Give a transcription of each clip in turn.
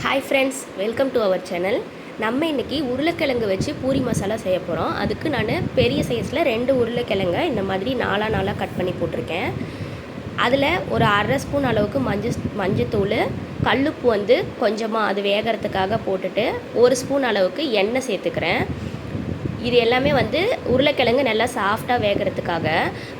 Hi friends, welcome to our channel. நம்ம இன்றைக்கி உருளைக்கிழங்கு வச்சு பூரி மசாலா செய்ய போகிறோம். அதுக்கு நான் பெரிய சைஸில் 2 உருளைக்கிழங்கை இந்த மாதிரி நாலாக கட் பண்ணி போட்டிருக்கேன். அதில் ஒரு அரை ஸ்பூன் அளவுக்கு மஞ்சத்தூள், கல்லுப்பு வந்து கொஞ்சமாக அது வேகிறதுக்காக போட்டுட்டு 1 ஸ்பூன் அளவுக்கு எண்ணெய் சேர்த்துக்கிறேன். இது எல்லாமே வந்து உருளைக்கிழங்கு நல்லா சாஃப்டாக வேகிறதுக்காக.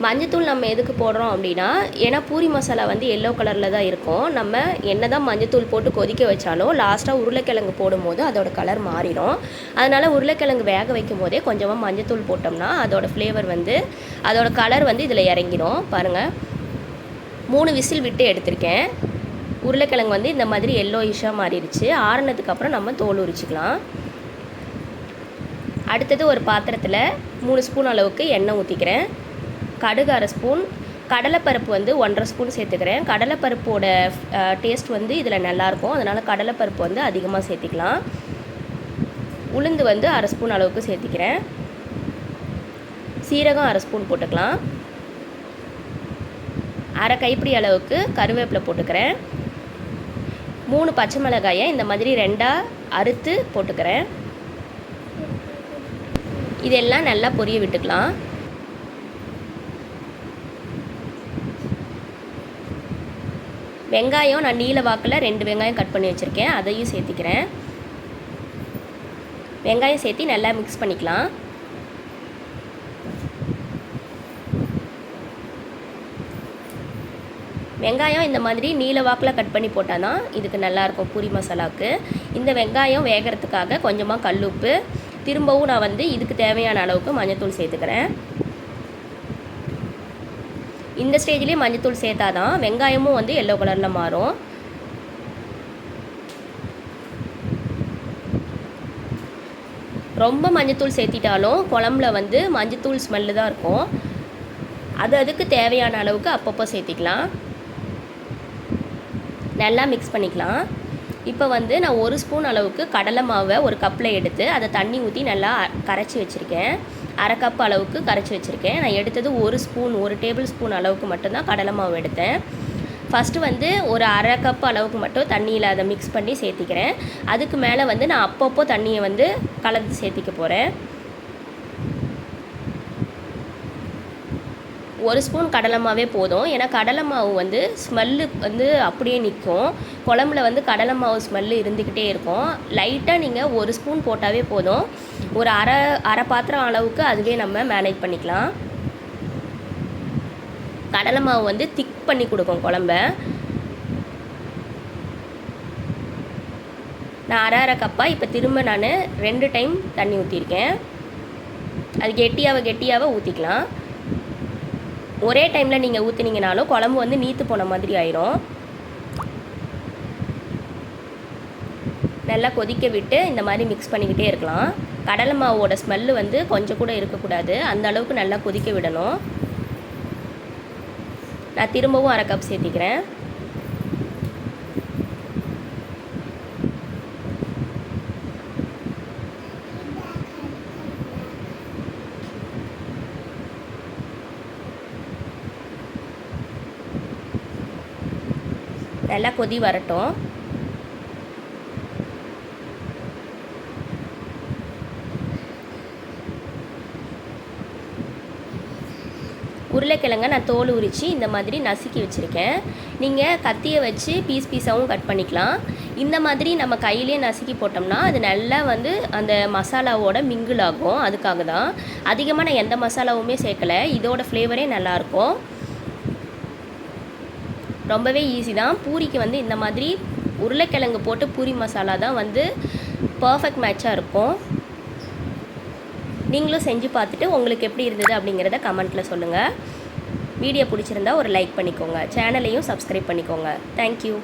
மஞ்சத்தூள் நம்ம எதுக்கு போடுறோம் அப்படின்னா, ஏன்னா பூரி மசாலா வந்து எல்லோ கலரில் தான் இருக்கும். நம்ம என்ன தான் மஞ்சத்தூள் போட்டு கொதிக்க வச்சாலும் லாஸ்ட்டாக உருளைக்கிழங்கு போடும்போது அதோட கலர் மாறிடும். அதனால் உருளைக்கிழங்கு வேக வைக்கும் போதே கொஞ்சமாக மஞ்சத்தூள் போட்டோம்னா அதோட ஃப்ளேவர் வந்து அதோட கலர் வந்து இதில் இறங்கிடும். பாருங்கள், 3 விசில் விட்டு எடுத்திருக்கேன். உருளைக்கிழங்கு வந்து இந்த மாதிரி எல்லோயிஷாக மாறிடுச்சு. ஆறுனதுக்கப்புறம் நம்ம தோல் உரிச்சிக்கலாம். அடுத்தது ஒரு பாத்திரத்தில் 3 ஸ்பூன் அளவுக்கு எண்ணெய் ஊற்றிக்கிறேன். கடுகு அரை ஸ்பூன், கடலைப்பருப்பு வந்து 1.5 ஸ்பூன் சேர்த்துக்கிறேன். கடலைப்பருப்போட டேஸ்ட் வந்து இதில் நல்லாயிருக்கும், அதனால் கடலைப்பருப்பு வந்து அதிகமாக சேர்த்திக்கலாம். உளுந்து வந்து அரை ஸ்பூன் அளவுக்கு சேர்த்திக்கிறேன். சீரகம் அரை ஸ்பூன் போட்டுக்கலாம். அரை கைப்பிடி அளவுக்கு கருவேப்பிலை போட்டுக்கிறேன். 3 பச்சை மிளகாயை இந்த மாதிரி 2ஆக அறுத்து போட்டுக்கிறேன். இதெல்லாம் நல்லா பொரிய விட்டுக்கலாம். வெங்காயம் நான் நீல வாக்கில் 2 வெங்காயம் கட் பண்ணி வச்சுருக்கேன், அதையும் சேர்த்திக்கிறேன். வெங்காயம் சேர்த்தி நல்லா மிக்ஸ் பண்ணிக்கலாம். வெங்காயம் இந்த மாதிரி நீல வாக்கில் கட் பண்ணி போட்டால் தான் இதுக்கு நல்லாயிருக்கும் பூரி மசாலாவுக்கு. இந்த வெங்காயம் வேகிறதுக்காக கொஞ்சமாக கல்லுப்பு, திரும்பவும் நான் வந்து இதுக்கு தேவையான அளவுக்கு மஞ்சத்தூள் சேர்த்துக்கிறேன். இந்த ஸ்டேஜ்லேயே மஞ்சத்தூள் சேர்த்தா தான் வெங்காயமும் வந்து எல்லோ கலரில் மாறும். ரொம்ப மஞ்சத்தூள் சேர்த்திட்டாலும் குழம்புல வந்து மஞ்சத்தூள் ஸ்மெல்லு தான் இருக்கும். அதுக்கு தேவையான அளவுக்கு அப்பப்போ சேர்த்திக்கலாம். நல்லா மிக்ஸ் பண்ணிக்கலாம். இப்போ வந்து நான் 1 ஸ்பூன் அளவுக்கு கடலை மாவை ஒரு கப்பில் எடுத்து அதை தண்ணி ஊற்றி நல்லா கரைச்சி வச்சுருக்கேன். அரை கப் அளவுக்கு கரைச்சி வச்சுருக்கேன். நான் எடுத்தது 1 டேபிள் ஸ்பூன் அளவுக்கு மட்டும்தான் கடலை மாவு எடுத்தேன். ஃபஸ்ட்டு வந்து ஒரு அரை கப் அளவுக்கு மட்டும் தண்ணியில் அதை மிக்ஸ் பண்ணி சேர்த்திக்கிறேன். அதுக்கு மேலே வந்து நான் அப்பப்போ தண்ணியை வந்து கலந்து சேர்த்திக்க போகிறேன். 1 ஸ்பூன் கடலை மாவே போதும். ஏன்னா கடலை மாவு வந்து ஸ்மெல்லு வந்து அப்படியே நிற்கும். குழம்புல வந்து கடலை மாவு ஸ்மெல்லு இருந்துக்கிட்டே இருக்கும். லைட்டாக நீங்கள் 1 ஸ்பூன் போட்டாவே போதும். ஒரு அரை பாத்திரம் அளவுக்கு அதுவே நம்ம மேனேஜ் பண்ணிக்கலாம். கடலை மாவு வந்து திக் பண்ணி கொடுக்கும் குழம்ப. நான் அரை கப்பாக இப்போ திரும்ப நான் 2 டைம் தண்ணி ஊற்றிருக்கேன். அது கெட்டியாக ஊற்றிக்கலாம். ஒரே டைமில் நீங்கள் ஊற்றினீங்கனாலும் குழம்பு வந்து நீத்து போன மாதிரி ஆயிரும். நல்லா கொதிக்க விட்டு இந்த மாதிரி மிக்ஸ் பண்ணிக்கிட்டே இருக்கலாம். கடலை மாவோட ஸ்மெல்லு வந்து கொஞ்சம் கூட இருக்கக்கூடாது, அந்த அளவுக்கு நல்லா கொதிக்க விடணும். நான் திரும்பவும் அரை கப் சேர்த்திக்கிறேன். நல்லா கொதி வரட்டும். உருளைக்கிழங்க நான் தோல் உரித்து இந்த மாதிரி நசுக்கி வச்சுருக்கேன். நீங்கள் கத்தியை வச்சு பீஸாகவும் கட் பண்ணிக்கலாம். இந்த மாதிரி நம்ம கையிலே நசுக்கி போட்டோம்னா அது நல்லா வந்து அந்த மசாலாவோட மிங்கிள் ஆகும். அதுக்காக தான் அதிகமாக நான் எந்த மசாலாவுமே சேர்க்கலை. இதோட ஃப்ளேவரே நல்லாயிருக்கும். ரொம்பவே ஈஸி தான். பூரிக்கு வந்து இந்த மாதிரி உருளைக்கிழங்கு போட்டு பூரி மசாலா தான் வந்து பர்ஃபெக்ட் மேட்சாக இருக்கும். நீங்களும் செஞ்சு பார்த்துட்டு உங்களுக்கு எப்படி இருந்தது அப்படிங்கிறத கமெண்ட்டில் சொல்லுங்கள். வீடியோ பிடிச்சிருந்தா ஒரு லைக் பண்ணிக்கோங்க. சேனலையும் சப்ஸ்கிரைப் பண்ணிக்கோங்க. தேங்க்யூ.